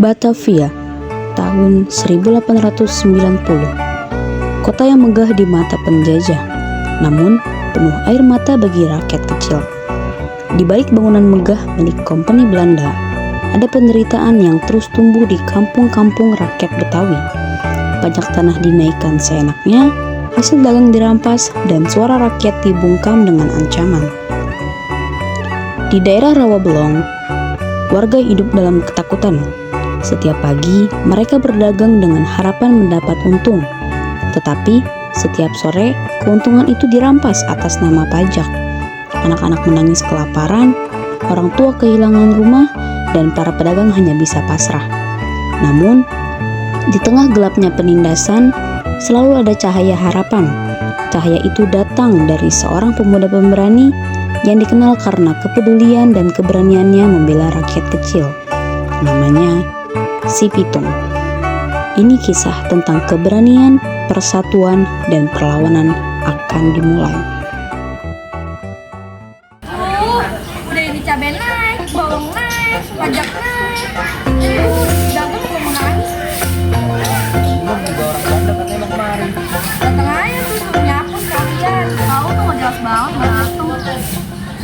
Batavia, tahun 1890. Kota yang megah di mata penjajah, namun penuh air mata bagi rakyat kecil. Di balik bangunan megah milik Kompeni Belanda, ada penderitaan yang terus tumbuh di kampung-kampung rakyat Betawi. Pajak tanah dinaikkan seenaknya, hasil dagang dirampas, dan suara rakyat dibungkam dengan ancaman. Di daerah Rawabelong, warga hidup dalam ketakutan. Setiap pagi, mereka berdagang dengan harapan mendapat untung. Tetapi, setiap sore, keuntungan itu dirampas atas nama pajak. Anak-anak menangis kelaparan, orang tua kehilangan rumah, dan para pedagang hanya bisa pasrah. Namun, di tengah gelapnya penindasan, selalu ada cahaya harapan. Cahaya itu datang dari seorang pemuda pemberani yang dikenal karena kepedulian dan keberaniannya membela rakyat kecil. Namanya Si Pitung. Ini kisah tentang keberanian, persatuan, dan perlawanan akan dimulai. Udah ini cabai naik, bawang naik, pajak naik. Dagang belum menangis. Emang juga orang Belanda katanya emang kemarin. Datang aja tuh suruh nyapu sekalian. Tahu tuh nggak jelas banget batu.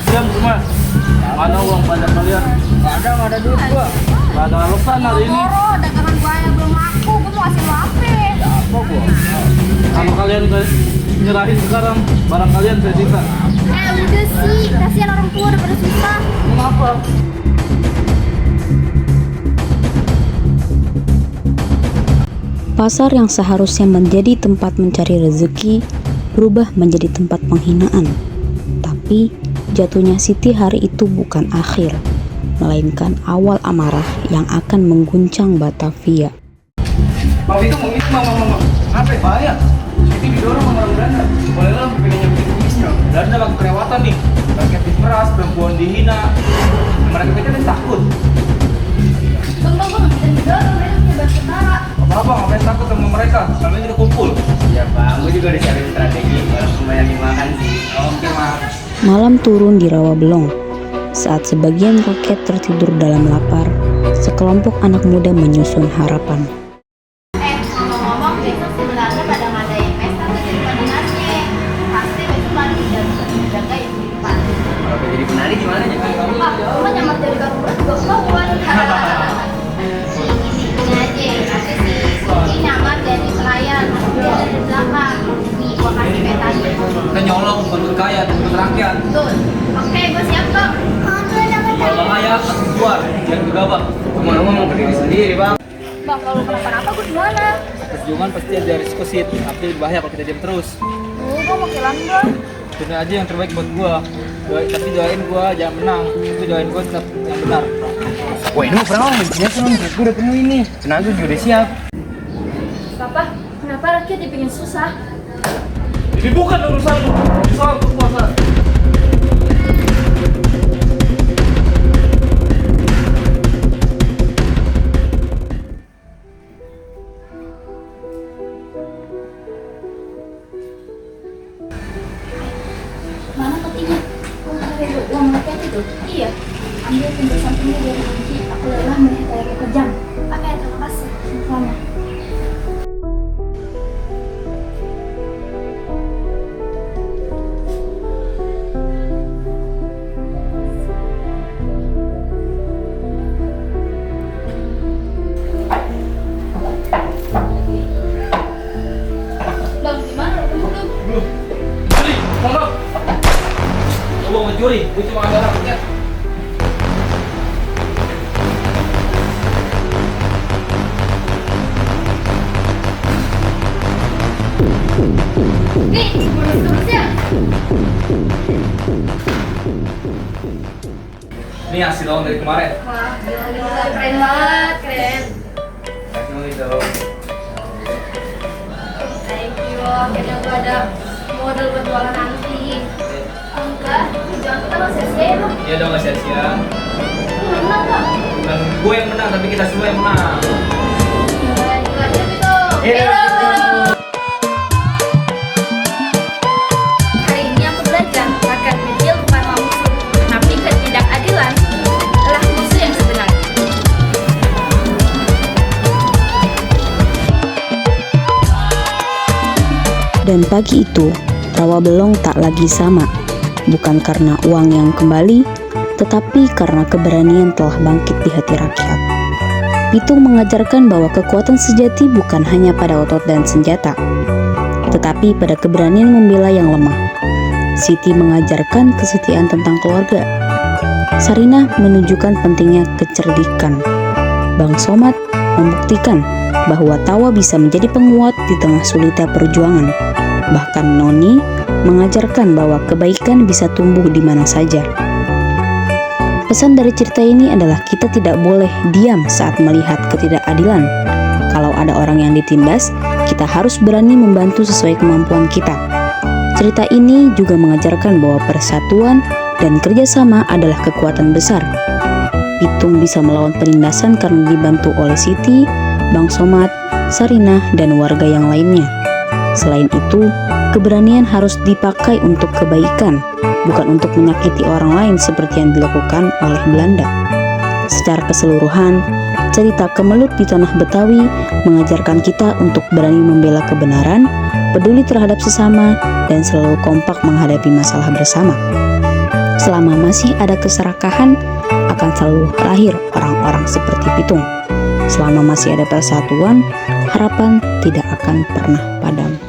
Diam semua. Mana uang pajak kalian? Nggak ada duit gua. Nggak ada alasan hari ini. Moro, dagangan gua yang belum laku, gua mau kasih lu apa? Apa gua? Kalau kalian nyerahin sekarang, barang kalian saya sita. Udah sih, kasihan orang tua udah pada susah. Kenapa? Pasar yang seharusnya menjadi tempat mencari rezeki berubah menjadi tempat penghinaan. Tapi jatuhnya Siti hari itu bukan akhir, melainkan awal amarah yang akan mengguncang Batavia. Pak itu mama. Apa bahaya? Siti didorong sama orang Belanda. Boleh lah pengen nyakitin bisnisnya. Belanda laku kelewatan nih. Rakyat diperas, perempuan dihina. Mereka kan takut. Bang, dan didorong mereka punya bersaudara. Apa ngapain takut sama mereka? Kalian udah kumpul. Ya Pak, gue juga udah cari strategi walaupun banyak dimakan sih. Oke, Mak. Malam turun di Rawabelong. Saat sebagian rakyat tertidur dalam lapar, sekelompok anak muda menyusun harapan. Ngomong-ngomong, besok sebenarnya pada ngadain pesta tuh jadi pada Aceh. Pasti besok lagi dan menjaga yang di depan. Kalau jadi penari gimana ya? Pak, cuma nyamar jadi garung juga kelakuan. Ini aja, nanti si nyamar jadi pelayan, dia ada di belakang. Nih, gua kasih petanya. Kita nyolong bukan berkaya, bukan rakyat. Betul. Oke, gua siap kok. Kalau bahaya, langsung keluar. Jangan gegabah. Rumah-rumah mau berdiri sendiri Bang. Bang, kalau kenapa-napa gua gimana? Perjuangan pasti ada risiko sih, tapi bahaya kalau kita diam terus. Gua wakilan gua. Ini aja yang terbaik buat gua. Tapi doain gua jangan menang. Tapi doain gua tetap yang benar. Wah ini mau perang biasanya seneng, gue udah penuh ini. Tenaga juga udah siap. Papa, kenapa rakyat dibikin susah? Ini bukan urusan lu, ini soal kekuasaan. Mana petinya? Uang rakyat itu? Iya. Ambil pintu sampingnya dari Angki. Aku lelah melihat airnya kejam. Oke, terima kasih. Sama. Bang, gimana? Belum. Curi, monggo. Coba mencuri, gue cuma ada rakyat. Nih, terus-terusnya. Ini hasil uang dari kemarin. Wah, gila, keren banget, keren. Kasih itu. Thank you, akhirnya gue ada modal buat jualan nanti. Enggak, jangan kita nggak sia-sia ya bang. Iya dong, nggak sia-sia. Menang bang. Bukan gue yang menang, tapi kita semua yang menang. Gila, gitu. Iya. Hari ini aku belajar, rakyat kecil bukanlah musuh, tapi ketidakadilan adalah musuh yang sebenarnya. Dan pagi itu, Rawa Belong tak lagi sama, bukan karena uang yang kembali, tetapi karena keberanian telah bangkit di hati rakyat. Pitung mengajarkan bahwa kekuatan sejati bukan hanya pada otot dan senjata, tetapi pada keberanian membela yang lemah. Siti mengajarkan kesetiaan tentang keluarga. Sarinah menunjukkan pentingnya kecerdikan. Bang Somad membuktikan bahwa tawa bisa menjadi penguat di tengah sulitnya perjuangan. Bahkan Noni mengajarkan bahwa kebaikan bisa tumbuh di mana saja. Pesan dari cerita ini adalah kita tidak boleh diam saat melihat ketidakadilan. Kalau ada orang yang ditindas, kita harus berani membantu sesuai kemampuan kita. Cerita ini juga mengajarkan bahwa persatuan dan kerjasama adalah kekuatan besar. Pitung bisa melawan penindasan karena dibantu oleh Siti, Bang Somad, Sarinah, dan warga yang lainnya. Selain itu, keberanian harus dipakai untuk kebaikan, bukan untuk menyakiti orang lain seperti yang dilakukan oleh Belanda. Secara keseluruhan, cerita Kemelut di Tanah Betawi mengajarkan kita untuk berani membela kebenaran, peduli terhadap sesama, dan selalu kompak menghadapi masalah bersama. Selama masih ada keserakahan, akan selalu lahir orang-orang seperti Pitung. Selama masih ada persatuan, harapan tidak akan pernah padam.